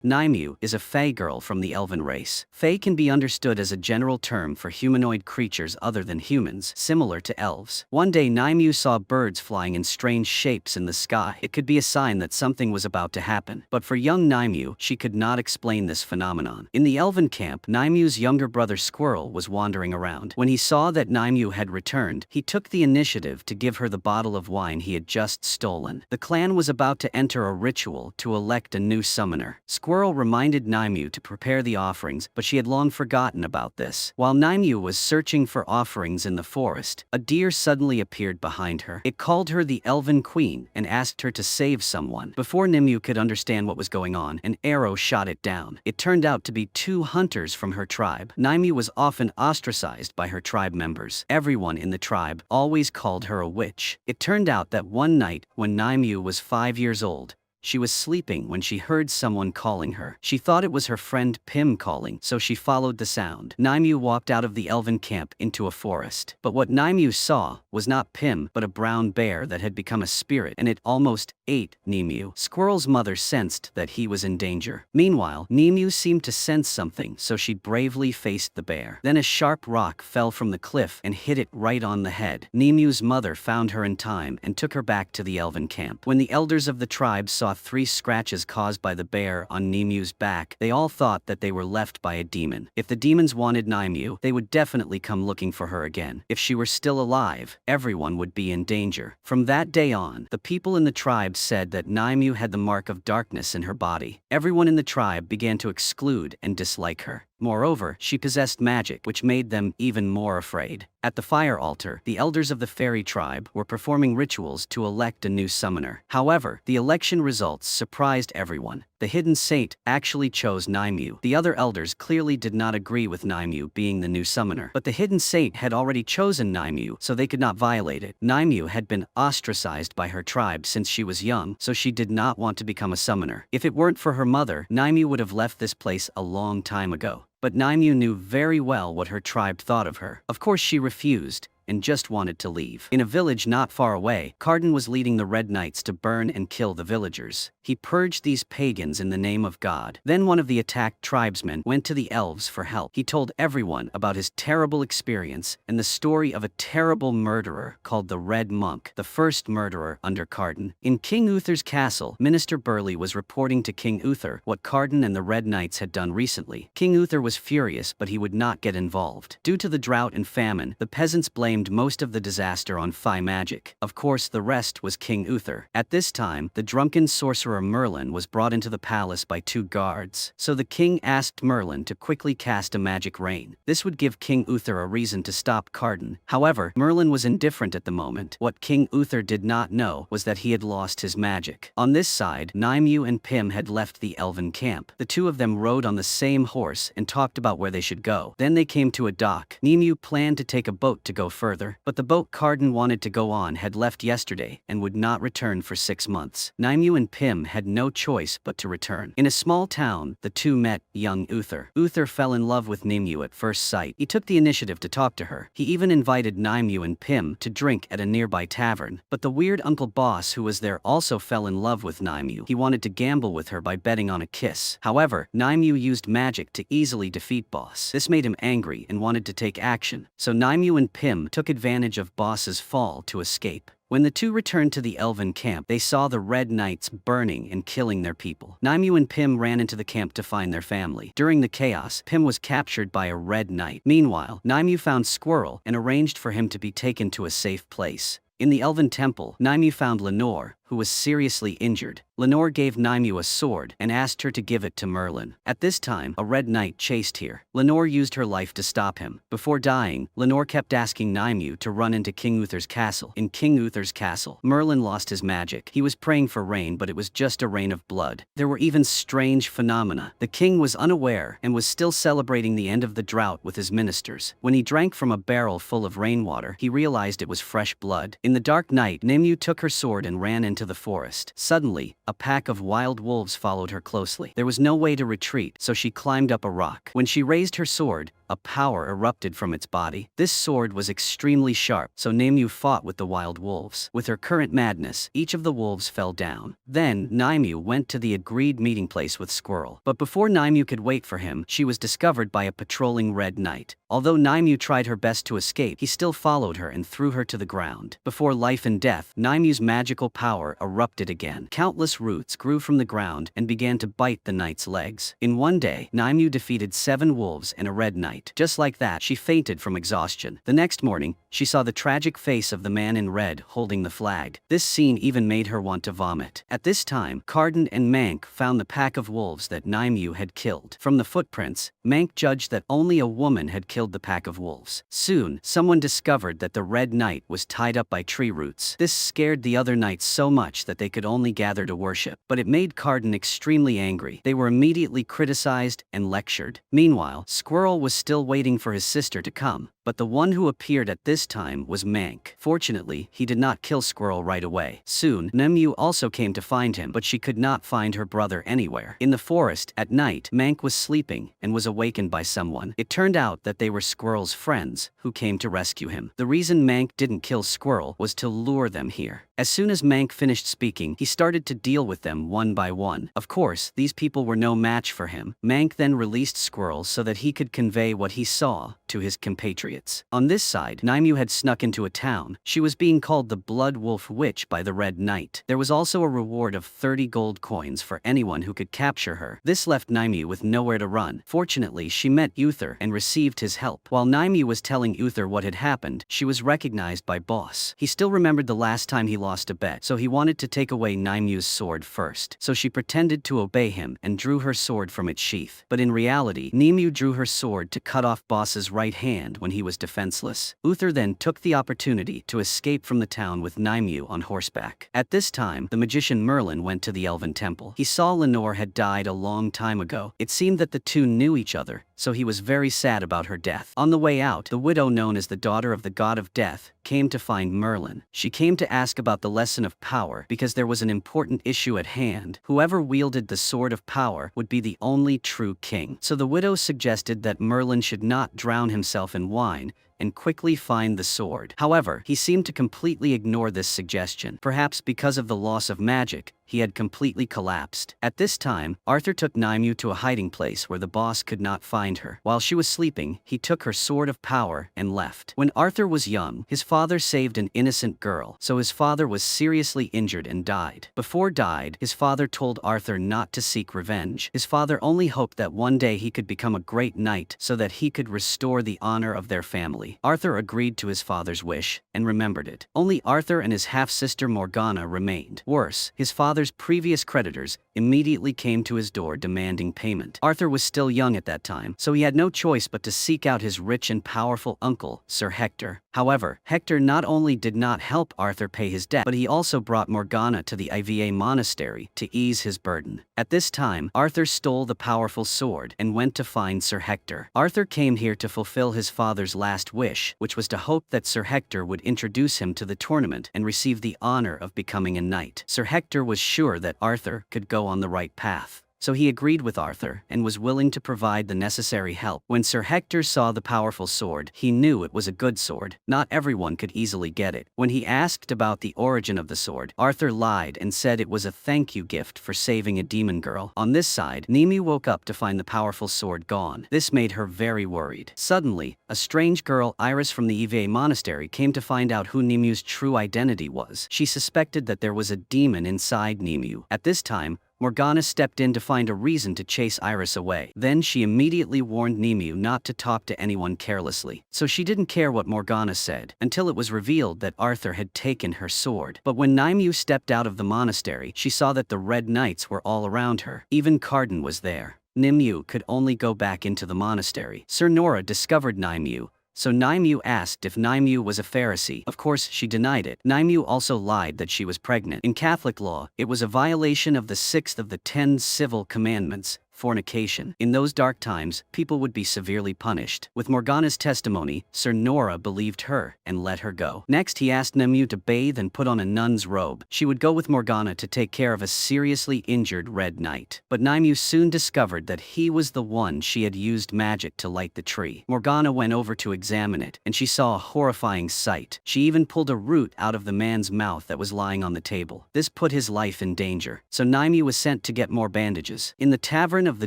Naimu is a fae girl from the elven race. Fae can be understood as a general term for humanoid creatures other than humans, similar to elves. One day Naimu saw birds flying in strange shapes in the sky. It could be a sign that something was about to happen. But for young Naimu, she could not explain this phenomenon. In the elven camp, Naimu's younger brother Squirrel was wandering around. When he saw that Naimu had returned, he took the initiative to give her the bottle of wine he had just stolen. The clan was about to enter a ritual to elect a new summoner. Squirrel reminded Naimu to prepare the offerings, but she had long forgotten about this. While Naimu was searching for offerings in the forest, a deer suddenly appeared behind her. It called her the Elven Queen and asked her to save someone. Before Naimu could understand what was going on, an arrow shot it down. It turned out to be two hunters from her tribe. Naimu was often ostracized by her tribe members. Everyone in the tribe always called her a witch. It turned out that one night, when Naimu was 5 years old, she was sleeping when she heard someone calling her. She thought it was her friend Pim calling, so she followed the sound. Naimu walked out of the elven camp into a forest. But what Naimu saw was not Pim, but a brown bear that had become a spirit, and it almost ate Naimu. Squirrel's mother sensed that he was in danger. Meanwhile, Naimu seemed to sense something, so she bravely faced the bear. Then a sharp rock fell from the cliff and hit it right on the head. Naimu's mother found her in time and took her back to the elven camp. When the elders of the tribe saw 3 scratches caused by the bear on Naimu's back, they all thought that they were left by a demon. If the demons wanted Naimu, they would definitely come looking for her again. If she were still alive, everyone would be in danger. From that day on, the people in the tribe said that Naimu had the mark of darkness in her body. Everyone in the tribe began to exclude and dislike her. Moreover, she possessed magic, which made them even more afraid. At the fire altar, the elders of the fairy tribe were performing rituals to elect a new summoner. However, the election results surprised everyone. The hidden saint actually chose Naimu. The other elders clearly did not agree with Naimu being the new summoner. But the hidden saint had already chosen Naimu, so they could not violate it. Naimu had been ostracized by her tribe since she was young, so she did not want to become a summoner. If it weren't for her mother, Naimu would have left this place a long time ago. But Naimu knew very well what her tribe thought of her. Of course she refused, and just wanted to leave. In a village not far away, Carden was leading the Red Knights to burn and kill the villagers. He purged these pagans in the name of God. Then one of the attacked tribesmen went to the elves for help. He told everyone about his terrible experience and the story of a terrible murderer called the Red Monk, the first murderer under Carden. In King Uther's castle, Minister Burleigh was reporting to King Uther what Carden and the Red Knights had done recently. King Uther was furious, but he would not get involved. Due to the drought and famine, the peasants blamed most of the disaster on fae magic. Of course, the rest was King Uther. At this time, the drunken sorcerer Merlin was brought into the palace by 2 guards. So the king asked Merlin to quickly cast a magic rain. This would give King Uther a reason to stop Carden. However, Merlin was indifferent at the moment. What King Uther did not know was that he had lost his magic. On this side, Naimu and Pim had left the elven camp. The 2 of them rode on the same horse and talked about where they should go. Then they came to a dock. Naimu planned to take a boat to go further, but the boat Carden wanted to go on had left yesterday and would not return for 6 months. Naimu and Pim had no choice but to return. In a small town, the 2 met young Uther. Uther fell in love with Naimu at first sight. He took the initiative to talk to her. He even invited Naimu and Pim to drink at a nearby tavern. But the weird Uncle Boss who was there also fell in love with Naimu. He wanted to gamble with her by betting on a kiss. However, Naimu used magic to easily defeat Boss. This made him angry and wanted to take action. So Naimu and Pim took advantage of Boss's fall to escape. When the 2 returned to the elven camp, they saw the Red Knights burning and killing their people. Naimu and Pim ran into the camp to find their family. During the chaos, Pim was captured by a Red Knight. Meanwhile, Naimu found Squirrel and arranged for him to be taken to a safe place. In the elven temple, Naimu found Lenore, who was seriously injured. Lenore gave Naimu a sword and asked her to give it to Merlin. At this time, a Red Knight chased here. Lenore used her life to stop him. Before dying, Lenore kept asking Naimu to run into King Uther's castle. In King Uther's castle, Merlin lost his magic. He was praying for rain, but it was just a rain of blood. There were even strange phenomena. The king was unaware and was still celebrating the end of the drought with his ministers. When he drank from a barrel full of rainwater, he realized it was fresh blood. In the dark night, Naimu took her sword and ran into the forest. Suddenly, a pack of wild wolves followed her closely. There was no way to retreat, so she climbed up a rock. When she raised her sword, a power erupted from its body. This sword was extremely sharp, so Naimyu fought with the wild wolves. With her current madness, each of the wolves fell down. Then, Naimyu went to the agreed meeting place with Squirrel. But before Naimyu could wait for him, she was discovered by a patrolling red knight. Although Naimyu tried her best to escape, he still followed her and threw her to the ground. Before life and death, Naimyu's magical power erupted again. Countless roots grew from the ground and began to bite the knight's legs. In one day, Naimyu defeated 7 wolves and a red knight. Just like that, she fainted from exhaustion. The next morning, she saw the tragic face of the man in red holding the flag. This scene even made her want to vomit. At this time, Carden and Mank found the pack of wolves that Naimyu had killed. From the footprints, Mank judged that only a woman had killed the pack of wolves. Soon, someone discovered that the red knight was tied up by tree roots. This scared the other knights so much that they could only gather to worship. But it made Carden extremely angry. They were immediately criticized and lectured. Meanwhile, Squirrel was still waiting for his sister to come. But the one who appeared at this time was Mank. Fortunately, he did not kill Squirrel right away. Soon, Naimyu also came to find him, but she could not find her brother anywhere. In the forest, at night, Mank was sleeping and was awakened by someone. It turned out that they were Squirrel's friends, who came to rescue him. The reason Mank didn't kill Squirrel was to lure them here. As soon as Mank finished speaking, he started to deal with them one by one. Of course, these people were no match for him. Mank then released Squirrel so that he could convey what he saw to his compatriots. On this side, Naimyu had snuck into a town. She was being called the Blood Wolf Witch by the Red Knight. There was also a reward of 30 gold coins for anyone who could capture her. This left Naimyu with nowhere to run. Fortunately, she met Uther and received his help. While Naimyu was telling Uther what had happened, she was recognized by Boss. He still remembered the last time he lost a bet, so he wanted to take away Naimyu's sword first. So she pretended to obey him and drew her sword from its sheath. But in reality, Naimyu drew her sword to cut off Boss's right hand when he was defenseless. Uther then took the opportunity to escape from the town with Naimyu on horseback. At this time, the magician Merlin went to the elven temple. He saw Lenore had died a long time ago. It seemed that the two knew each other, so he was very sad about her death. On the way out, the widow known as the daughter of the god of death came to find Merlin. She came to ask about the lesson of power because there was an important issue at hand. Whoever wielded the sword of power would be the only true king. So the widow suggested that Merlin should not drown himself in wine and quickly find the sword. However, he seemed to completely ignore this suggestion. Perhaps because of the loss of magic, he had completely collapsed. At this time, Arthur took Naimyu to a hiding place where the boss could not find her. While she was sleeping, he took her sword of power and left. When Arthur was young, his father saved an innocent girl, so his father was seriously injured and died. Before died, his father told Arthur not to seek revenge. His father only hoped that one day he could become a great knight so that he could restore the honor of their family. Arthur agreed to his father's wish and remembered it. Only Arthur and his half-sister Morgana remained. Worse, his father's previous creditors immediately came to his door demanding payment. Arthur was still young at that time, so he had no choice but to seek out his rich and powerful uncle, Sir Hector. However, Hector not only did not help Arthur pay his debt, but he also brought Morgana to the IVA monastery to ease his burden. At this time, Arthur stole the powerful sword and went to find Sir Hector. Arthur came here to fulfill his father's last wish, which was to hope that Sir Hector would introduce him to the tournament and receive the honor of becoming a knight. Sir Hector was sure that Arthur could go on the right path. So he agreed with Arthur and was willing to provide the necessary help. When Sir Hector saw the powerful sword, he knew it was a good sword. Not everyone could easily get it. When he asked about the origin of the sword, Arthur lied and said it was a thank you gift for saving a demon girl. On this side, Naimyu woke up to find the powerful sword gone. This made her very worried. Suddenly, a strange girl, Iris from the Eve monastery, came to find out who Naimyu's true identity was. She suspected that there was a demon inside Naimyu. At this time, Morgana stepped in to find a reason to chase Iris away. Then she immediately warned Naimyu not to talk to anyone carelessly. So she didn't care what Morgana said, until it was revealed that Arthur had taken her sword. But when Naimyu stepped out of the monastery, she saw that the Red Knights were all around her. Even Carden was there. Naimyu could only go back into the monastery. Sir Nora discovered Naimyu, so Naimyu asked if Naimyu was a Pharisee. Of course, she denied it. Naimyu also lied that she was pregnant. In Catholic law, it was a violation of the 6th of the 10 civil commandments, fornication. In those dark times, people would be severely punished. With Morgana's testimony, Sir Nora believed her and let her go. Next, he asked Nemu to bathe and put on a nun's robe. She would go with Morgana to take care of a seriously injured Red Knight. But Nemu soon discovered that he was the one she had used magic to light the tree. Morgana went over to examine it, and she saw a horrifying sight. She even pulled a root out of the man's mouth that was lying on the table. This put his life in danger, so Nemu was sent to get more bandages. In the tavern of the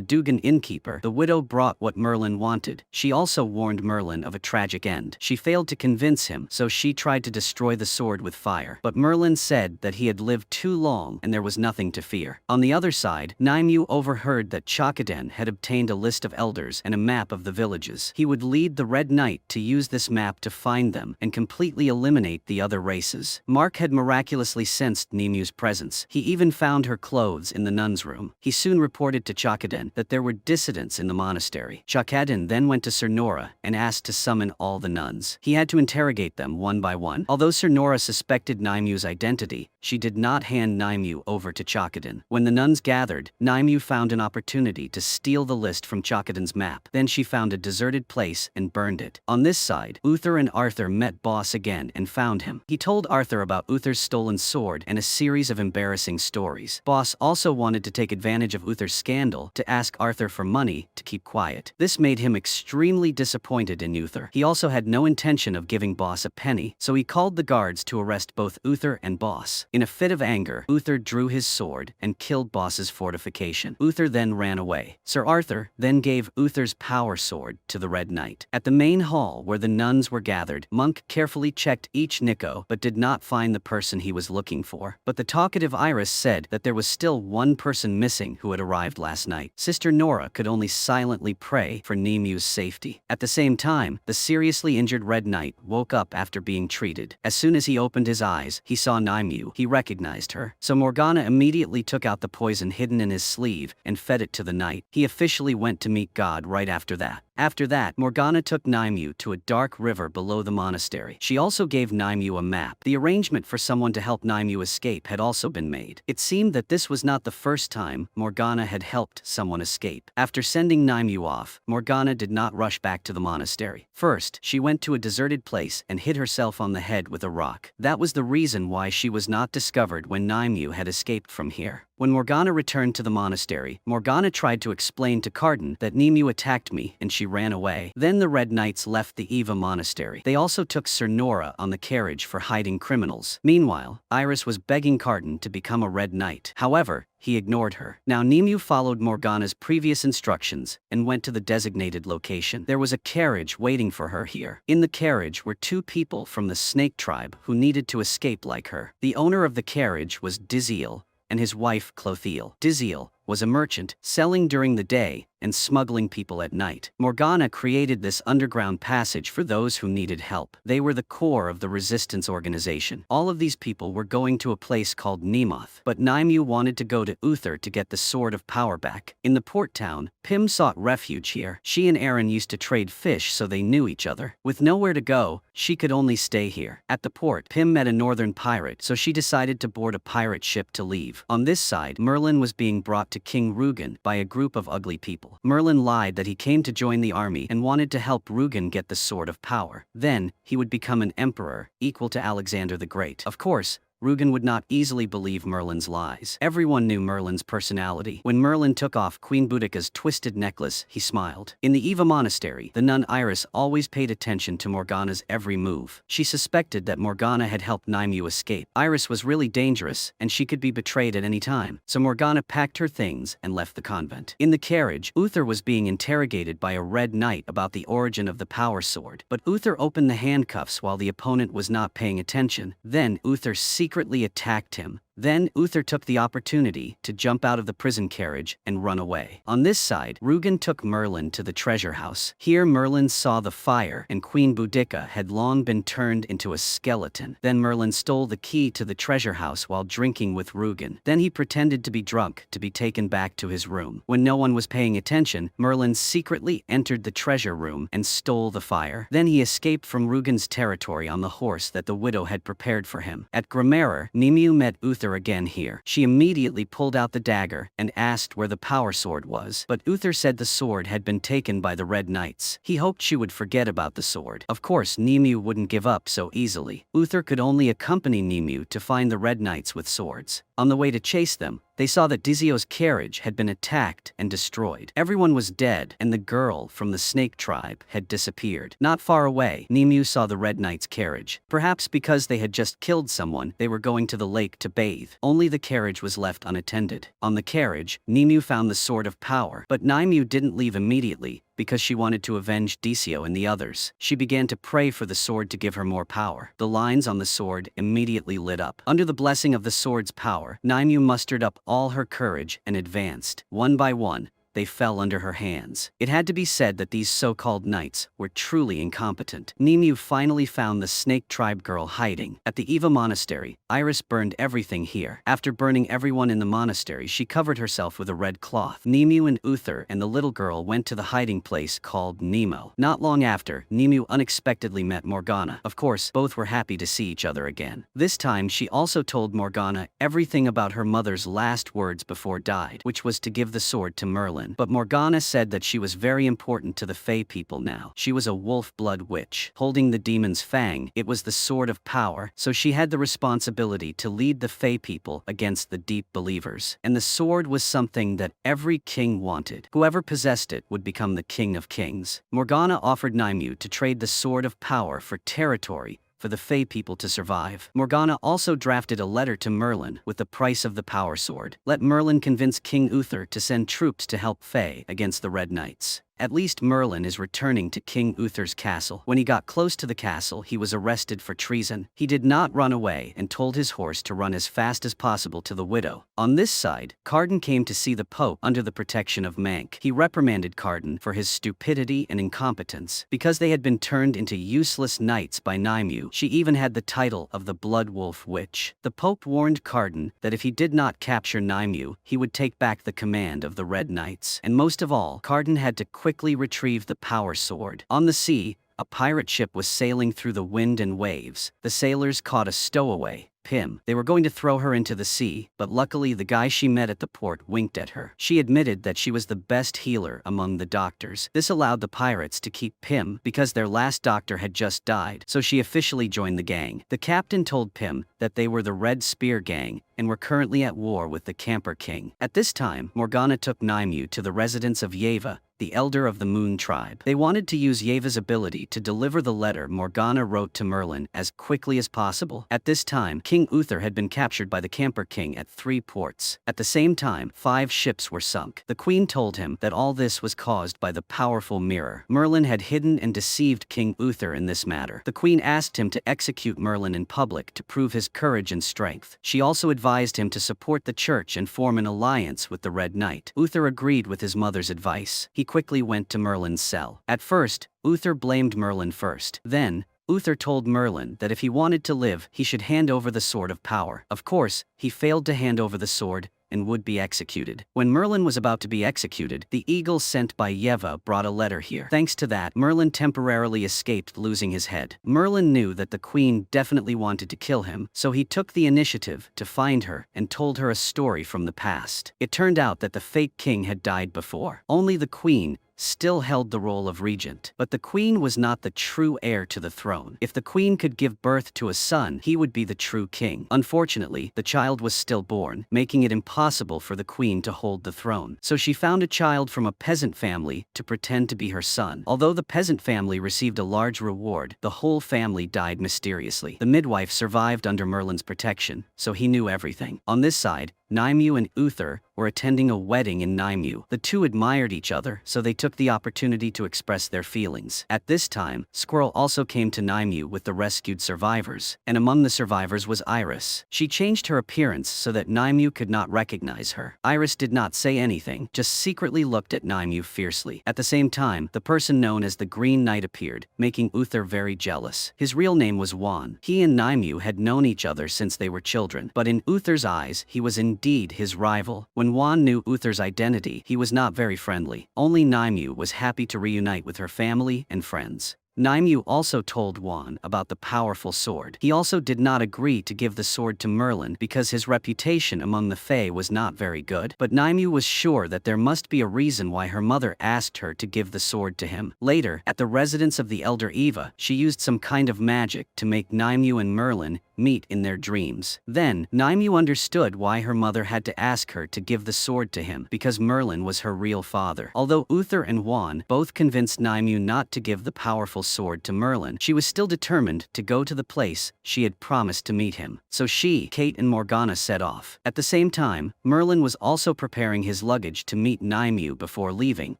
Dugan innkeeper, the widow brought what Merlin wanted. She also warned Merlin of a tragic end. She failed to convince him, so she tried to destroy the sword with fire. But Merlin said that he had lived too long and there was nothing to fear. On the other side, Nemu overheard that Chakaden had obtained a list of elders and a map of the villages. He would lead the Red Knight to use this map to find them and completely eliminate the other races. Mark had miraculously sensed Nemu's presence. He even found her clothes in the nun's room. He soon reported to Chakaden that there were dissidents in the monastery. Chakaden then went to Sir Nora and asked to summon all the nuns. He had to interrogate them one by one. Although Sir Nora suspected Nemu's identity, she did not hand Nemu over to Chakaden. When the nuns gathered, Nemu found an opportunity to steal the list from Chakaden's map. Then she found a deserted place and burned it. On this side, Uther and Arthur met Boss again and found him. He told Arthur about Uther's stolen sword and a series of embarrassing stories. Boss also wanted to take advantage of Uther's scandal to ask Arthur for money to keep quiet. This made him extremely disappointed in Uther. He also had no intention of giving Boss a penny, so he called the guards to arrest both Uther and Boss. In a fit of anger, Uther drew his sword and killed Boss's fortification. Uther then ran away. Sir Arthur then gave Uther's power sword to the Red Knight. At the main hall where the nuns were gathered, Monk carefully checked each Nico but did not find the person he was looking for. But the talkative Iris said that there was still one person missing who had arrived last night. Sister Nora could only silently pray for Nemu's safety. At the same time, the seriously injured Red Knight woke up after being treated. As soon as he opened his eyes, he saw Nemu. He recognized her. So Morgana immediately took out the poison hidden in his sleeve and fed it to the knight. He officially went to meet God right after that. After that, Morgana took Nemu to a dark river below the monastery. She also gave Nemu a map. The arrangement for someone to help Nemu escape had also been made. It seemed that this was not the first time Morgana had helped someone escape. After sending Nemu off, Morgana did not rush back to the monastery. First, she went to a deserted place and hit herself on the head with a rock. That was the reason why she was not discovered when Nemu had escaped from here. When Morgana returned to the monastery, Morgana tried to explain to Carden that Nemu attacked me and she ran away. Then the Red Knights left the Eva monastery. They also took Sir Nora on the carriage for hiding criminals. Meanwhile, Iris was begging Carden to become a Red Knight. However, he ignored her. Now Nemu followed Morgana's previous instructions and went to the designated location. There was a carriage waiting for her here. In the carriage were two people from the Snake tribe who needed to escape like her. The owner of the carriage was Diziel, and his wife Clothiel. Diziel was a merchant, selling during the day and smuggling people at night. Morgana created this underground passage for those who needed help. They were the core of the resistance organization. All of these people were going to a place called Nemoth, but Nemu wanted to go to Uther to get the Sword of Power back. In the port town, Pym sought refuge here. She and Aaron used to trade fish, so they knew each other. With nowhere to go, she could only stay here. At the port, Pym met a northern pirate, so she decided to board a pirate ship to leave. On this side, Merlin was being brought to King Rugen by a group of ugly people. Merlin lied that he came to join the army and wanted to help Rugen get the Sword of Power. Then, he would become an emperor, equal to Alexander the Great. Of course, Rugen would not easily believe Merlin's lies. Everyone knew Merlin's personality. When Merlin took off Queen Boudica's twisted necklace, he smiled. In the Eva monastery, the nun Iris always paid attention to Morgana's every move. She suspected that Morgana had helped Nemu escape. Iris was really dangerous, and she could be betrayed at any time. So Morgana packed her things and left the convent. In the carriage, Uther was being interrogated by a Red Knight about the origin of the power sword. But Uther opened the handcuffs while the opponent was not paying attention. Then Uther secretly attacked him. Then Uther took the opportunity to jump out of the prison carriage and run away. On this side, Rugen took Merlin to the treasure house. Here Merlin saw the fire and Queen Boudica had long been turned into a skeleton. Then Merlin stole the key to the treasure house while drinking with Rugen. Then he pretended to be drunk to be taken back to his room. When no one was paying attention, Merlin secretly entered the treasure room and stole the fire. Then he escaped from Rugen's territory on the horse that the widow had prepared for him. At Grimerer, Nemu met Uther Uther again here. She immediately pulled out the dagger and asked where the power sword was, but Uther said the sword had been taken by the Red Knights. He hoped she would forget about the sword. Of course, Nimue wouldn't give up so easily. Uther could only accompany Nimue to find the Red Knights with swords. On the way to chase them, they saw that Dizio's carriage had been attacked and destroyed. Everyone was dead, and the girl from the snake tribe had disappeared. Not far away, Nimue saw the Red Knight's carriage. Perhaps because they had just killed someone, they were going to the lake to bathe. Only the carriage was left unattended. On the carriage, Nimue found the Sword of Power, but Nimue didn't leave immediately, because she wanted to avenge Dizio and the others. She began to pray for the sword to give her more power. The lines on the sword immediately lit up. Under the blessing of the sword's power, Nimue mustered up all her courage and advanced. One by one, they fell under her hands. It had to be said that these so-called knights were truly incompetent. Nimue finally found the snake tribe girl hiding. At the Eva monastery, Iris burned everything here. After burning everyone in the monastery, she covered herself with a red cloth. Nimue and Uther and the little girl went to the hiding place called Nemo. Not long after, Nimue unexpectedly met Morgana. Of course, both were happy to see each other again. This time, she also told Morgana everything about her mother's last words before died, which was to give the sword to Merlin. But Morgana said that she was very important to the Fae people now. She was a wolf blood witch, holding the demon's fang. It was the sword of power, so she had the responsibility to lead the Fae people against the deep believers. And the sword was something that every king wanted. Whoever possessed it would become the king of kings. Morgana offered Nimue to trade the sword of power for territory for the Fae people to survive. Morgana also drafted a letter to Merlin with the price of the power sword. Let Merlin convince King Uther to send troops to help Fae against the Red Knights. At least Merlin is returning to King Uther's castle. When he got close to the castle, he was arrested for treason. He did not run away and told his horse to run as fast as possible to the widow. On this side, Cardan came to see the Pope under the protection of Mank. He reprimanded Cardan for his stupidity and incompetence. Because they had been turned into useless knights by Nimue, she even had the title of the Blood Wolf Witch. The Pope warned Cardan that if he did not capture Nimue, he would take back the command of the Red Knights. And most of all, Cardan had to quickly retrieve the power sword. On the sea, a pirate ship was sailing through the wind and waves. The sailors caught a stowaway, Pym. They were going to throw her into the sea, but luckily the guy she met at the port winked at her. She admitted that she was the best healer among the doctors. This allowed the pirates to keep Pym because their last doctor had just died, so she officially joined the gang. The captain told Pym that they were the Red Spear Gang and were currently at war with the Camper King. At this time, Morgana took Nimue to the residence of Yeva, the elder of the Moon tribe. They wanted to use Yeva's ability to deliver the letter Morgana wrote to Merlin as quickly as possible. At this time, King Uther had been captured by the Camper King at 3 ports. At the same time, 5 ships were sunk. The queen told him that all this was caused by the powerful mirror. Merlin had hidden and deceived King Uther in this matter. The queen asked him to execute Merlin in public to prove his courage and strength. She also advised him to support the church and form an alliance with the Red Knight. Uther agreed with his mother's advice. He quickly went to Merlin's cell. At first, Uther blamed Merlin first. Then, Uther told Merlin that if he wanted to live, he should hand over the Sword of Power. Of course, he failed to hand over the sword and would be executed. When Merlin was about to be executed, the eagle sent by Yeva brought a letter here. Thanks to that, Merlin temporarily escaped losing his head. Merlin knew that the queen definitely wanted to kill him, so he took the initiative to find her and told her a story from the past. It turned out that the fake king had died before. Only the queen still held the role of regent. But the queen was not the true heir to the throne. If the queen could give birth to a son, he would be the true king. Unfortunately, the child was stillborn, making it impossible for the queen to hold the throne. So she found a child from a peasant family to pretend to be her son. Although the peasant family received a large reward, the whole family died mysteriously. The midwife survived under Merlin's protection, so he knew everything. On this side, Nimue and Uther were attending a wedding in Nimue. The two admired each other, so they took the opportunity to express their feelings. At this time, Squirrel also came to Nimue with the rescued survivors, and among the survivors was Iris. She changed her appearance so that Nimue could not recognize her. Iris did not say anything, just secretly looked at Nimue fiercely. At the same time, the person known as the Green Knight appeared, making Uther very jealous. His real name was Juan. He and Nimue had known each other since they were children, but in Uther's eyes, he was indeed his rival. When Juan knew Uther's identity, he was not very friendly. Only Nimue was happy to reunite with her family and friends. Naimu also told Juan about the powerful sword. He also did not agree to give the sword to Merlin because his reputation among the Fae was not very good, but Naimu was sure that there must be a reason why her mother asked her to give the sword to him. Later, at the residence of the elder Eva, she used some kind of magic to make Naimu and Merlin meet in their dreams. Then, Naimu understood why her mother had to ask her to give the sword to him, because Merlin was her real father. Although Uther and Juan both convinced Naimu not to give the powerful sword to Merlin, she was still determined to go to the place she had promised to meet him. So she, Kate and Morgana set off. At the same time, Merlin was also preparing his luggage to meet Naimu before leaving.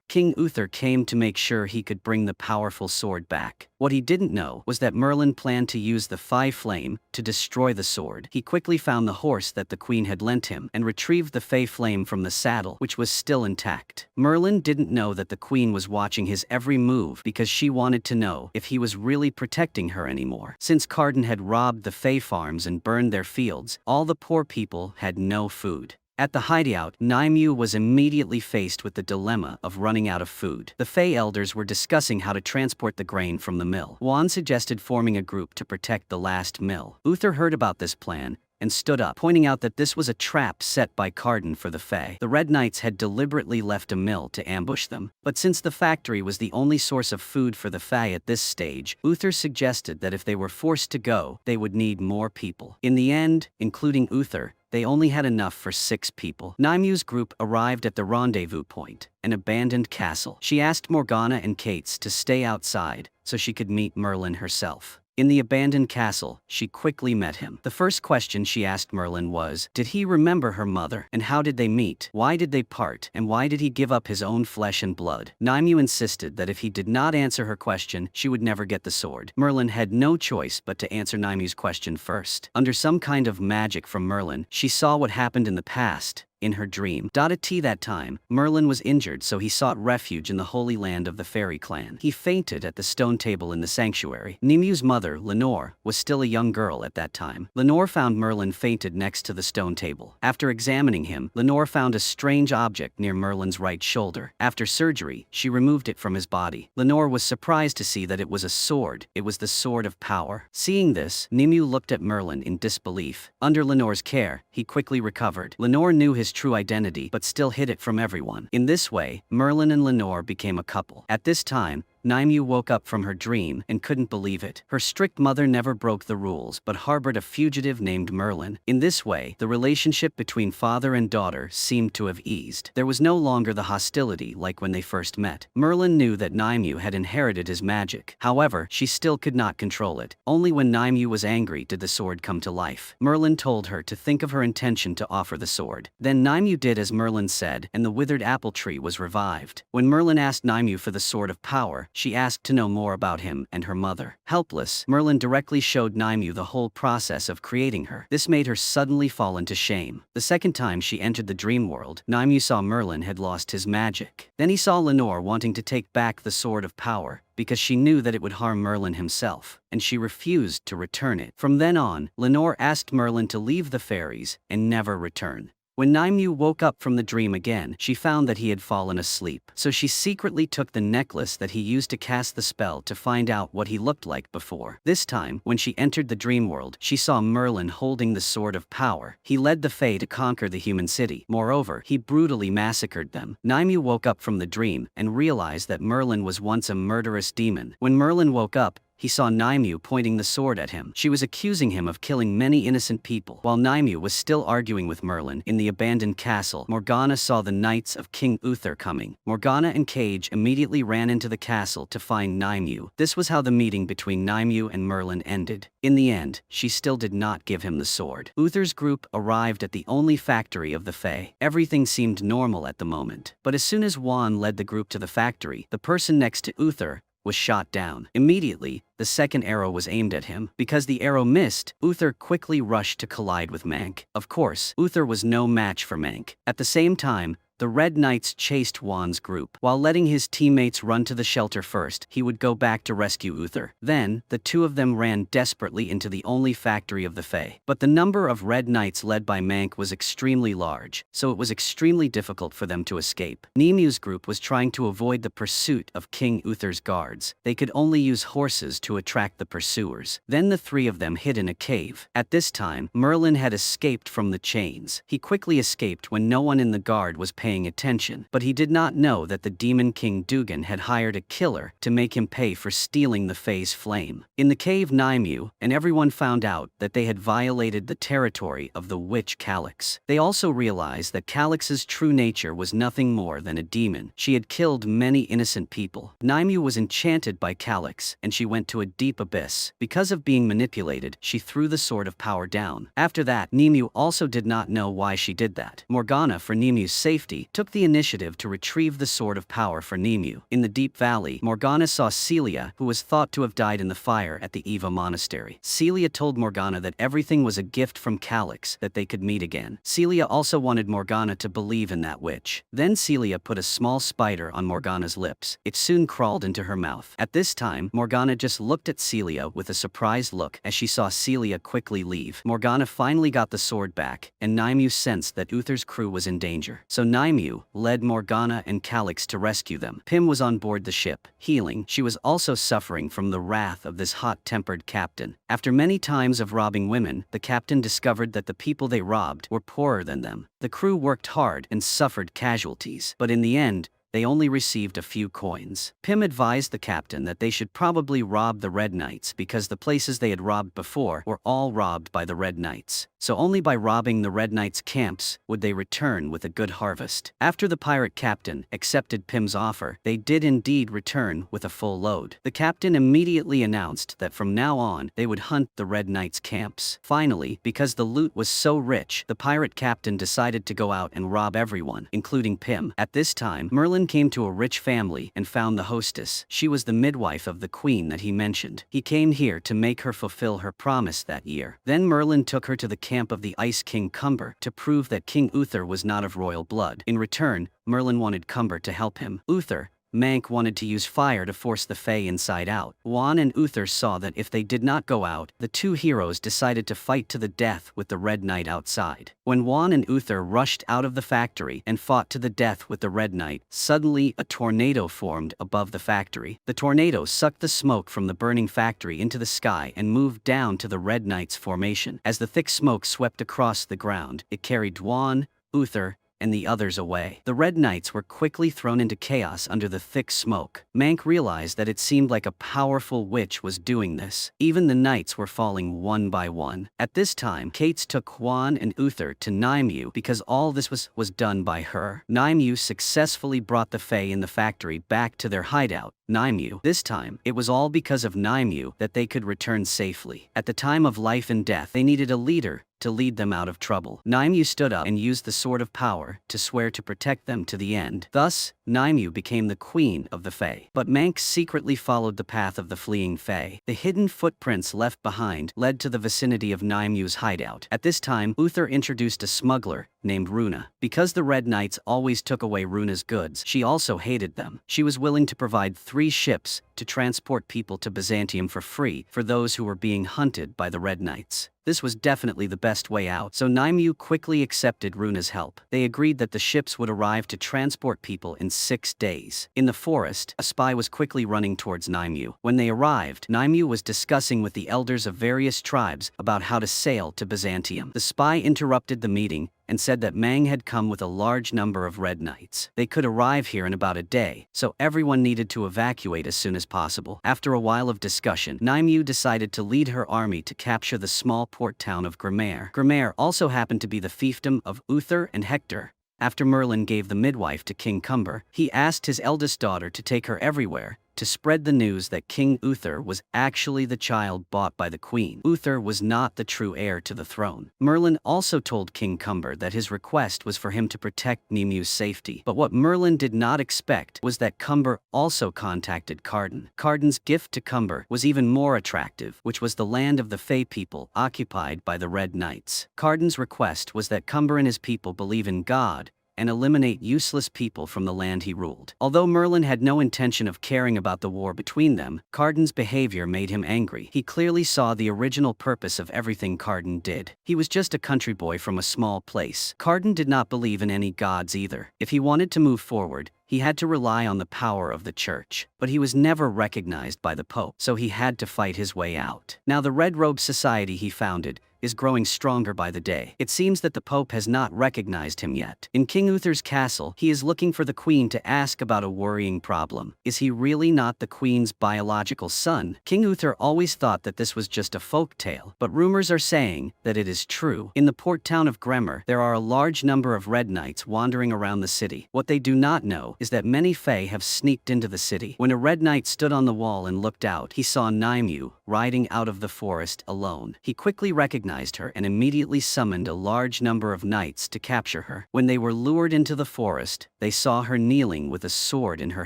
King Uther came to make sure he could bring the powerful sword back. What he didn't know was that Merlin planned to use the Fae Flame to destroy the sword. He quickly found the horse that the queen had lent him and retrieved the Fae Flame from the saddle, which was still intact. Merlin didn't know that the queen was watching his every move because she wanted to know if he was really protecting her anymore. Since Carden had robbed the Fae farms and burned their fields, all the poor people had no food. At the hideout, Naimu was immediately faced with the dilemma of running out of food. The Fae elders were discussing how to transport the grain from the mill. Juan suggested forming a group to protect the last mill. Uther heard about this plan and stood up, pointing out that this was a trap set by Carden for the Fae. The Red Knights had deliberately left a mill to ambush them, but since the factory was the only source of food for the Fae at this stage, Uther suggested that if they were forced to go, they would need more people. In the end, including Uther, they only had enough for 6 people. Naimu's group arrived at the rendezvous point, an abandoned castle. She asked Morgana and Kates to stay outside so she could meet Merlin herself. In the abandoned castle, she quickly met him. The first question she asked Merlin was, did he remember her mother? And how did they meet? Why did they part? And why did he give up his own flesh and blood? Naimu insisted that if he did not answer her question, she would never get the sword. Merlin had no choice but to answer Naimu's question first. Under some kind of magic from Merlin, she saw what happened in the past. In her dream. At that time, Merlin was injured, so he sought refuge in the holy land of the fairy clan. He fainted at the stone table in the sanctuary. Nimu's mother, Lenore, was still a young girl at that time. Lenore found Merlin fainted next to the stone table. After examining him, Lenore found a strange object near Merlin's right shoulder. After surgery, she removed it from his body. Lenore was surprised to see that it was a sword. It was the sword of power. Seeing this, Nimu looked at Merlin in disbelief. Under Lenore's care, he quickly recovered. Lenore knew his true identity but still hid it from everyone. In this way, Merlin and Lenore became a couple. At this time, Naimu woke up from her dream and couldn't believe it. Her strict mother never broke the rules but harbored a fugitive named Merlin. In this way, the relationship between father and daughter seemed to have eased. There was no longer the hostility like when they first met. Merlin knew that Naimu had inherited his magic. However, she still could not control it. Only when Naimu was angry did the sword come to life. Merlin told her to think of her intention to offer the sword. Then Naimu did as Merlin said, and the withered apple tree was revived. When Merlin asked Naimu for the sword of power, she asked to know more about him and her mother. Helpless, Merlin directly showed Naimu the whole process of creating her. This made her suddenly fall into shame. The second time she entered the dream world, Naimu saw Merlin had lost his magic. Then he saw Lenore wanting to take back the sword of power, because she knew that it would harm Merlin himself, and she refused to return it. From then on, Lenore asked Merlin to leave the fairies and never return. When Naimu woke up from the dream again, she found that he had fallen asleep. So she secretly took the necklace that he used to cast the spell to find out what he looked like before. This time, when she entered the dream world, she saw Merlin holding the sword of power. He led the Fae to conquer the human city. Moreover, he brutally massacred them. Naimu woke up from the dream and realized that Merlin was once a murderous demon. When Merlin woke up, he saw Naimu pointing the sword at him. She was accusing him of killing many innocent people. While Naimu was still arguing with Merlin in the abandoned castle, Morgana saw the knights of King Uther coming. Morgana and Cage immediately ran into the castle to find Naimu. This was how the meeting between Naimu and Merlin ended. In the end, she still did not give him the sword. Uther's group arrived at the only factory of the Fae. Everything seemed normal at the moment. But as soon as Juan led the group to the factory, the person next to Uther was shot down. Immediately, the second arrow was aimed at him. Because the arrow missed, Uther quickly rushed to collide with Mank. Of course, Uther was no match for Mank. At the same time, The Red Knights chased Juan's group. While letting his teammates run to the shelter first, he would go back to rescue Uther. Then, the two of them ran desperately into the only factory of the Fae. But the number of Red Knights led by Mank was extremely large, so it was extremely difficult for them to escape. Nemu's group was trying to avoid the pursuit of King Uther's guards. They could only use horses to attract the pursuers. Then the three of them hid in a cave. At this time, Merlin had escaped from the chains. He quickly escaped when no one in the guard was paying attention, but he did not know that the Demon King Dugan had hired a killer to make him pay for stealing the Fae's flame. In the cave, Naimu and everyone found out that they had violated the territory of the witch Calix. They also realized that Calix's true nature was nothing more than a demon. She had killed many innocent people. Naimu was enchanted by Calix, and she went to a deep abyss. Because of being manipulated, she threw the sword of power down. After that, Nemu also did not know why she did that. Morgana, for Nemu's safety, took the initiative to retrieve the sword of power for Nemu. In the deep valley, Morgana saw Celia, who was thought to have died in the fire at the Eva monastery. Celia told Morgana that everything was a gift from Calix, that they could meet again. Celia also wanted Morgana to believe in that witch. Then Celia put a small spider on Morgana's lips. It soon crawled into her mouth. At this time, Morgana just looked at Celia with a surprised look as she saw Celia quickly leave. Morgana finally got the sword back, and Naimu sensed that Uther's crew was in danger. So Naimu led Morgana and Calix to rescue them. Pym was on board the ship, healing. She was also suffering from the wrath of this hot-tempered captain. After many times of robbing women, the captain discovered that the people they robbed were poorer than them. The crew worked hard and suffered casualties, but in the end, they only received a few coins. Pym advised the captain that they should probably rob the Red Knights because the places they had robbed before were all robbed by the Red Knights. So only by robbing the Red Knights' camps would they return with a good harvest. After the pirate captain accepted Pym's offer, they did indeed return with a full load. The captain immediately announced that from now on, they would hunt the Red Knights' camps. Finally, because the loot was so rich, the pirate captain decided to go out and rob everyone, including Pym. At this time, Merlin came to a rich family and found the hostess. She was the midwife of the queen that he mentioned. He came here to make her fulfill her promise that year. Then Merlin took her to the camp of the Ice King Cumber to prove that King Uther was not of royal blood. In return, Merlin wanted Cumber to help him. Uther, Mank wanted to use fire to force the Fae inside out. Juan and Uther saw that if they did not go out, the two heroes decided to fight to the death with the Red Knight outside. When Juan and Uther rushed out of the factory and fought to the death with the Red Knight, suddenly a tornado formed above the factory. The tornado sucked the smoke from the burning factory into the sky and moved down to the Red Knight's formation. As the thick smoke swept across the ground, it carried Juan, Uther, and the others away. The Red Knights were quickly thrown into chaos under the thick smoke. Mank realized that it seemed like a powerful witch was doing this. Even the knights were falling one by one. At this time, Kates took Juan and Uther to Naimu because all this was done by her. Naimu successfully brought the Fae in the factory back to their hideout, Naimu. This time, it was all because of Naimu that they could return safely. At the time of life and death, they needed a leader to lead them out of trouble. Naimu stood up and used the sword of power to swear to protect them to the end. Thus, Naimu became the queen of the Fae. But Mank secretly followed the path of the fleeing Fae. The hidden footprints left behind led to the vicinity of Naimu's hideout. At this time, Uther introduced a smuggler named Runa. Because the Red Knights always took away Runa's goods, she also hated them. She was willing to provide 3 ships to transport people to Byzantium for free for those who were being hunted by the Red Knights. This was definitely the best way out, so Naimu quickly accepted Runa's help. They agreed that the ships would arrive to transport people in 6 days. In the forest, a spy was quickly running towards Naimu. When they arrived, Naimu was discussing with the elders of various tribes about how to sail to Byzantium. The spy interrupted the meeting and said that Mang had come with a large number of Red Knights. They could arrive here in about a day, so everyone needed to evacuate as soon as possible. After a while of discussion, Naimu decided to lead her army to capture the small port town of Grimaire. Grimaire also happened to be the fiefdom of Uther and Hector. After Merlin gave the midwife to King Cumber, he asked his eldest daughter to take her everywhere, to spread the news that King Uther was actually the child bought by the queen. Uther was not the true heir to the throne. Merlin also told King Cumber that his request was for him to protect Nemu's safety. But what Merlin did not expect was that Cumber also contacted Carden. Carden's gift to Cumber was even more attractive, which was the land of the Fae people occupied by the Red Knights. Carden's request was that Cumber and his people believe in God, and eliminate useless people from the land he ruled. Although Merlin had no intention of caring about the war between them, Cardan's behavior made him angry. He clearly saw the original purpose of everything Cardan did. He was just a country boy from a small place. Cardan did not believe in any gods either. If he wanted to move forward, he had to rely on the power of the church. But he was never recognized by the Pope, so he had to fight his way out. Now the Red Robe Society he founded is growing stronger by the day. It seems that the Pope has not recognized him yet. In King Uther's castle, he is looking for the Queen to ask about a worrying problem. Is he really not the Queen's biological son? King Uther always thought that this was just a folk tale, but rumors are saying that it is true. In the port town of Gremmer, there are a large number of Red Knights wandering around the city. What they do not know is that many Fae have sneaked into the city. When a Red Knight stood on the wall and looked out, he saw Nymue riding out of the forest alone. He quickly recognized her and immediately summoned a large number of knights to capture her. When they were lured into the forest, they saw her kneeling with a sword in her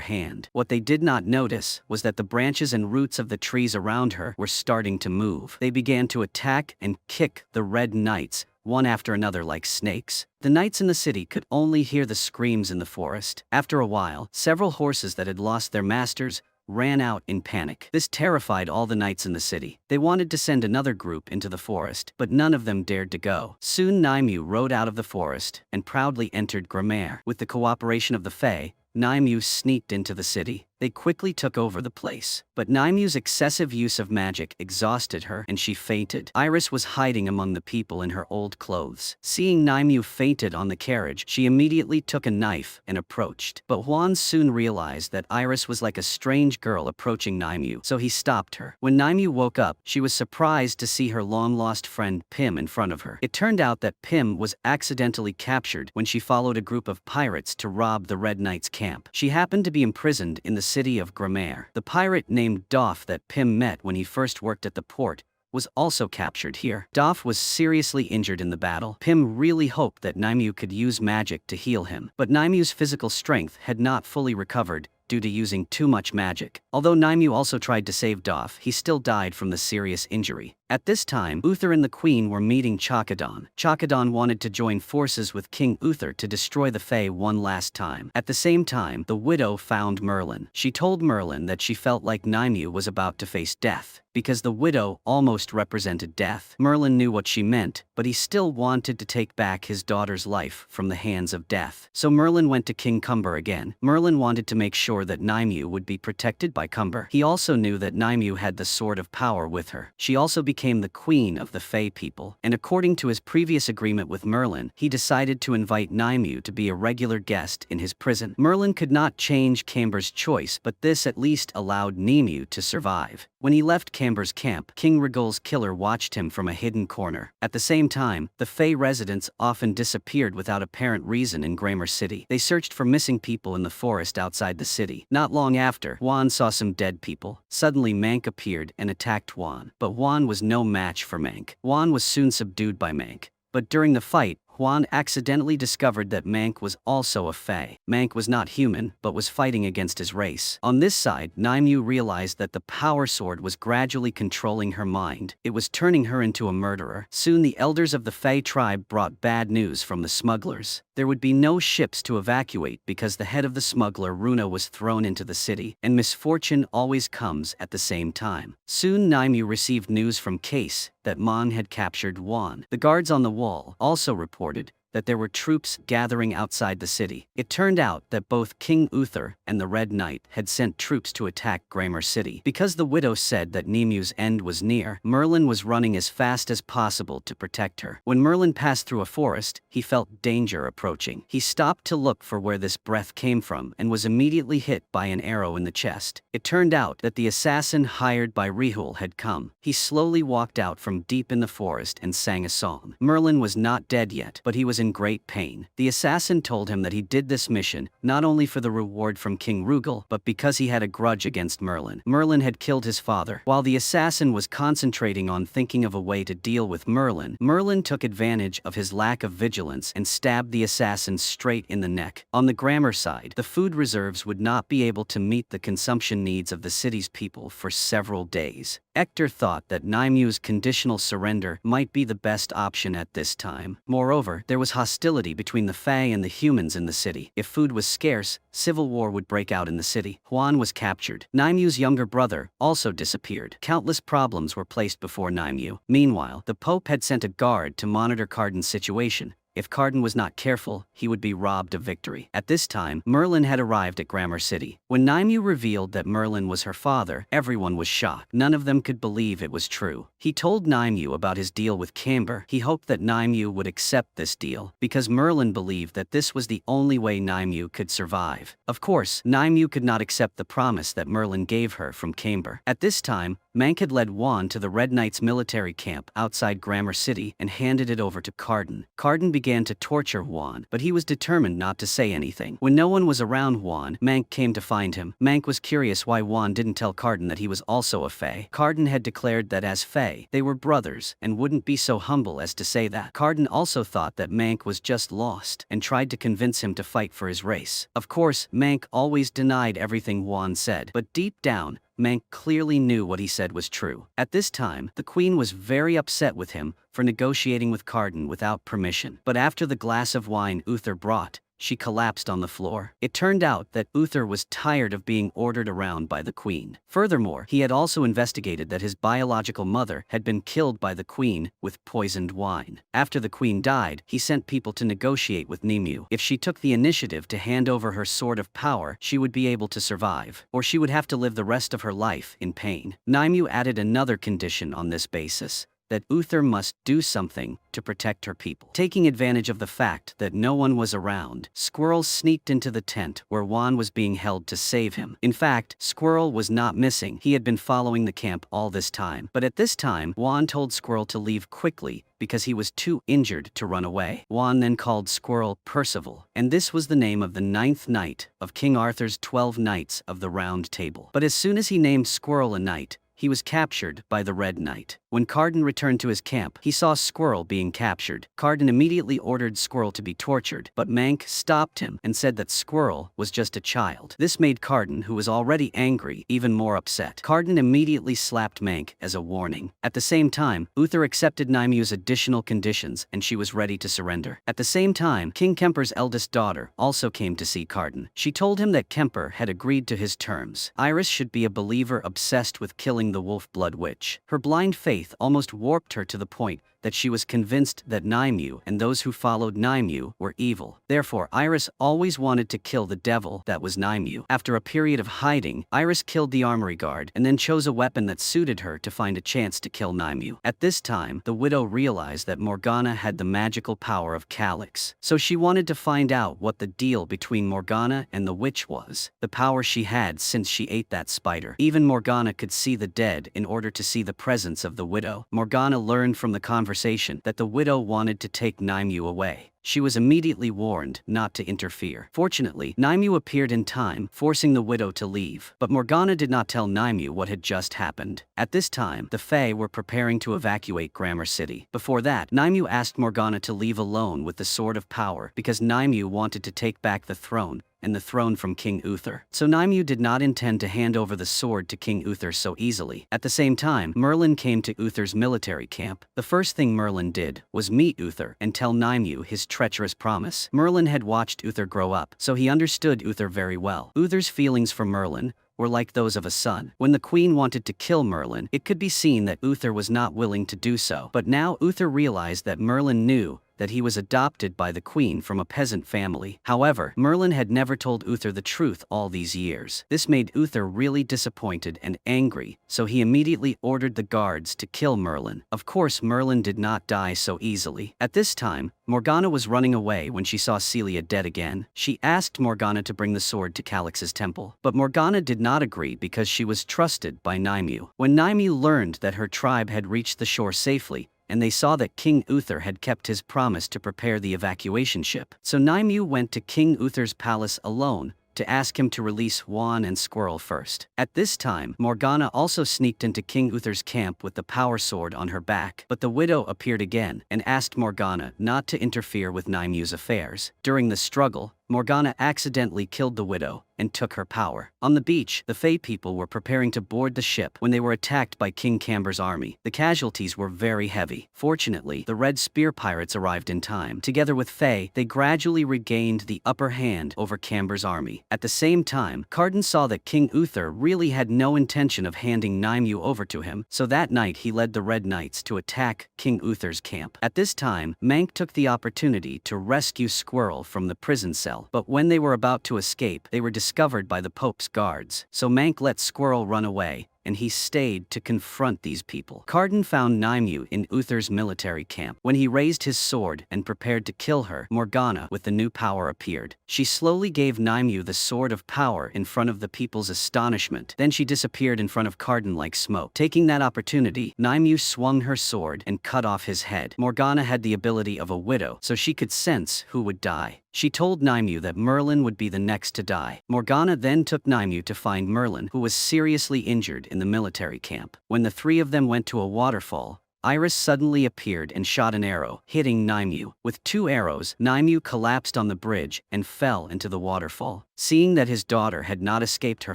hand. What they did not notice was that the branches and roots of the trees around her were starting to move. They began to attack and kick the Red Knights, one after another like snakes. The knights in the city could only hear the screams in the forest. After a while, several horses that had lost their masters ran out in panic. This terrified all the knights in the city. They wanted to send another group into the forest, but none of them dared to go. Soon Nymue rode out of the forest and proudly entered Gremmer. With the cooperation of the Fae, Nymue sneaked into the city. They quickly took over the place. But Nymue's excessive use of magic exhausted her and she fainted. Iris was hiding among the people in her old clothes. Seeing Nymue fainted on the carriage, she immediately took a knife and approached. But Juan soon realized that Iris was like a strange girl approaching Nymue, so he stopped her. When Nymue woke up, she was surprised to see her long-lost friend Pym in front of her. It turned out that Pym was accidentally captured when she followed a group of pirates to rob the Red Knights' camp. She happened to be imprisoned in the city of Gremmer. The pirate named Doff that Pym met when he first worked at the port was also captured here. Doff was seriously injured in the battle. Pym really hoped that Nymue could use magic to heal him, but Nymue's physical strength had not fully recovered due to using too much magic. Although Nymue also tried to save Doff, he still died from the serious injury. At this time, Uther and the Queen were meeting Chakadon. Chakadon wanted to join forces with King Uther to destroy the Fae one last time. At the same time, the widow found Merlin. She told Merlin that she felt like Nymue was about to face death, because the widow almost represented death. Merlin knew what she meant, but he still wanted to take back his daughter's life from the hands of death. So Merlin went to King Cumber again. Merlin wanted to make sure that Nymue would be protected by Cumber. He also knew that Nymue had the Sword of Power with her. She also became the queen of the Fae people, and according to his previous agreement with Merlin, he decided to invite Nymue to be a regular guest in his prison. Merlin could not change Camber's choice, but this at least allowed Nymue to survive. When he left Camber's camp, King Rigol's killer watched him from a hidden corner. At the same time, the Fae residents often disappeared without apparent reason in Gremmer City. They searched for missing people in the forest outside the city. Not long after, Juan saw some dead people. Suddenly Mank appeared and attacked Juan, but Juan was no match for Mank. Juan was soon subdued by Mank, but during the fight, Juan accidentally discovered that Mank was also a Fae. Mank was not human, but was fighting against his race. On this side, Nymue realized that the power sword was gradually controlling her mind. It was turning her into a murderer. Soon the elders of the Fae tribe brought bad news from the smugglers. There would be no ships to evacuate because the head of the smuggler Runa was thrown into the city, and misfortune always comes at the same time. Soon Nymue received news from Case that Mon had captured Juan. The guards on the wall also reported that there were troops gathering outside the city. It turned out that both King Uther and the Red Knight had sent troops to attack Gremmer City. Because the widow said that Nymue's end was near, Merlin was running as fast as possible to protect her. When Merlin passed through a forest, he felt danger approaching. He stopped to look for where this breath came from and was immediately hit by an arrow in the chest. It turned out that the assassin hired by Rihul had come. He slowly walked out from deep in the forest and sang a song. Merlin was not dead yet, but he was in great pain. The assassin told him that he did this mission not only for the reward from King Rugal, but because he had a grudge against Merlin. Merlin had killed his father. While the assassin was concentrating on thinking of a way to deal with Merlin, Merlin took advantage of his lack of vigilance and stabbed the assassin straight in the neck. On the Gremmer side, the food reserves would not be able to meet the consumption needs of the city's people for several days. Ector thought that Nymue's conditional surrender might be the best option at this time. Moreover, there was was hostility between the Fae and the humans in the city. If food was scarce, civil war would break out in the city. Huan was captured. Naimyu's younger brother also disappeared. Countless problems were placed before Naimyu. Meanwhile, the Pope had sent a guard to monitor Carden's situation. If Carden was not careful, he would be robbed of victory. At this time, Merlin had arrived at Grammar City. When Naimyu revealed that Merlin was her father, everyone was shocked. None of them could believe it was true. He told Naimyu about his deal with Camber. He hoped that Naimyu would accept this deal, because Merlin believed that this was the only way Naimyu could survive. Of course, Naimyu could not accept the promise that Merlin gave her from Camber. At this time, Mank had led Juan to the Red Knights military camp outside Grammar City and handed it over to Carden. Carden began to torture Juan, but he was determined not to say anything. When no one was around Juan, Mank came to find him. Mank was curious why Juan didn't tell Carden that he was also a Fae. Carden had declared that as Fae, they were brothers and wouldn't be so humble as to say that. Carden also thought that Mank was just lost and tried to convince him to fight for his race. Of course, Mank always denied everything Juan said, but deep down, Mank clearly knew what he said was true. At this time, the queen was very upset with him for negotiating with Carden without permission. But after the glass of wine Uther brought, she collapsed on the floor. It turned out that Uther was tired of being ordered around by the queen. Furthermore, he had also investigated that his biological mother had been killed by the queen with poisoned wine. After the queen died, he sent people to negotiate with Nimue. If she took the initiative to hand over her sword of power, she would be able to survive, or she would have to live the rest of her life in pain. Nimue added another condition on this basis, that Uther must do something to protect her people. Taking advantage of the fact that no one was around, Squirrel sneaked into the tent where Juan was being held to save him. In fact, Squirrel was not missing. He had been following the camp all this time. But at this time, Juan told Squirrel to leave quickly because he was too injured to run away. Juan then called Squirrel Percival, and this was the name of the 9th knight of King Arthur's 12 Knights of the Round Table. But as soon as he named Squirrel a knight, he was captured by the Red Knight. When Carden returned to his camp, he saw Squirrel being captured. Carden immediately ordered Squirrel to be tortured, but Mank stopped him and said that Squirrel was just a child. This made Carden, who was already angry, even more upset. Carden immediately slapped Mank as a warning. At the same time, Uther accepted Nimue's additional conditions and she was ready to surrender. At the same time, King Kemper's eldest daughter also came to see Carden. She told him that Kemper had agreed to his terms. Iris should be a believer obsessed with killing the Wolf Blood Witch. Her blind faith almost warped her to the point that she was convinced that Nimue and those who followed Nimue were evil. Therefore, Iris always wanted to kill the devil that was Nimue. After a period of hiding, Iris killed the armory guard and then chose a weapon that suited her to find a chance to kill Nimue. At this time, the widow realized that Morgana had the magical power of Calyx. So she wanted to find out what the deal between Morgana and the witch was. The power she had since she ate that spider. Even Morgana could see the dead in order to see the presence of the widow. Morgana learned from the conversation that the widow wanted to take Nimue away. She was immediately warned not to interfere. Fortunately, Nimue appeared in time, forcing the widow to leave. But Morgana did not tell Nimue what had just happened. At this time, the Fae were preparing to evacuate Grammar City. Before that, Nimue asked Morgana to leave alone with the Sword of Power because Nimue wanted to take back the throne, and the throne from King Uther. So Nimue did not intend to hand over the sword to King Uther so easily. At the same time, Merlin came to Uther's military camp. The first thing Merlin did was meet Uther and tell Nimue his treacherous promise. Merlin had watched Uther grow up, so he understood Uther very well. Uther's feelings for Merlin were like those of a son. When the queen wanted to kill Merlin, it could be seen that Uther was not willing to do so. But now Uther realized that Merlin knew that he was adopted by the queen from a peasant family. However, Merlin had never told Uther the truth all these years. This made Uther really disappointed and angry, so he immediately ordered the guards to kill Merlin. Of course, Merlin did not die so easily. At this time, Morgana was running away when she saw Celia dead again. She asked Morgana to bring the sword to Calyx's temple, but Morgana did not agree because she was trusted by Nimue. When Nimue learned that her tribe had reached the shore safely, and they saw that King Uther had kept his promise to prepare the evacuation ship. So Nimue went to King Uther's palace alone to ask him to release Juan and Squirrel first. At this time, Morgana also sneaked into King Uther's camp with the power sword on her back, but the widow appeared again and asked Morgana not to interfere with Nimue's affairs. During the struggle, Morgana accidentally killed the widow and took her power. On the beach, the Fae people were preparing to board the ship when they were attacked by King Camber's army. The casualties were very heavy. Fortunately, the Red Spear pirates arrived in time. Together with Fae, they gradually regained the upper hand over Camber's army. At the same time, Carden saw that King Uther really had no intention of handing Nymue over to him, so that night he led the Red Knights to attack King Uther's camp. At this time, Mank took the opportunity to rescue Squirrel from the prison cell, but when they were about to escape, they were discovered by the Pope's guards. So Mank let Squirrel run away, and he stayed to confront these people. Carden found Nymue in Uther's military camp. When he raised his sword and prepared to kill her, Morgana, with the new power, appeared. She slowly gave Nymue the sword of power in front of the people's astonishment. Then she disappeared in front of Carden like smoke. Taking that opportunity, Nymue swung her sword and cut off his head. Morgana had the ability of a widow, so she could sense who would die. She told Nymue that Merlin would be the next to die. Morgana then took Nymue to find Merlin, who was seriously injured in the military camp. When the three of them went to a waterfall, Iris suddenly appeared and shot an arrow, hitting Nymue. With 2 arrows, Nymue collapsed on the bridge and fell into the waterfall. Seeing that his daughter had not escaped her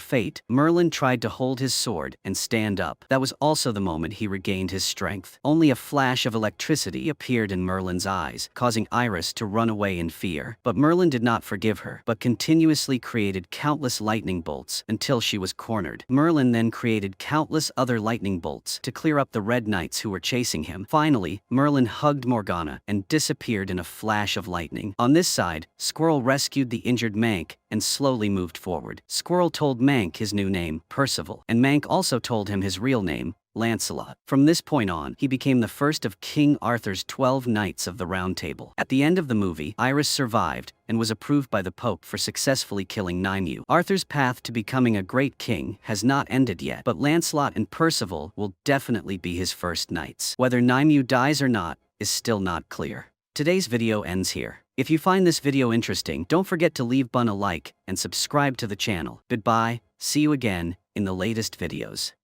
fate, Merlin tried to hold his sword and stand up. That was also the moment he regained his strength. Only a flash of electricity appeared in Merlin's eyes, causing Iris to run away in fear. But Merlin did not forgive her, but continuously created countless lightning bolts until she was cornered. Merlin then created countless other lightning bolts to clear up the Red Knights who were chasing him. Finally, Merlin hugged Morgana and disappeared in a flash of lightning. On this side, Squirrel rescued the injured Mank and slowly moved forward. Squirrel told Mank his new name, Percival, and Mank also told him his real name, Lancelot. From this point on, he became the first of King Arthur's 12 Knights of the Round Table. At the end of the movie, Iris survived and was approved by the Pope for successfully killing Nymue. Arthur's path to becoming a great king has not ended yet, but Lancelot and Percival will definitely be his first knights. Whether Nymue dies or not is still not clear. Today's video ends here. If you find this video interesting, don't forget to leave Bun a like and subscribe to the channel. Goodbye, see you again in the latest videos.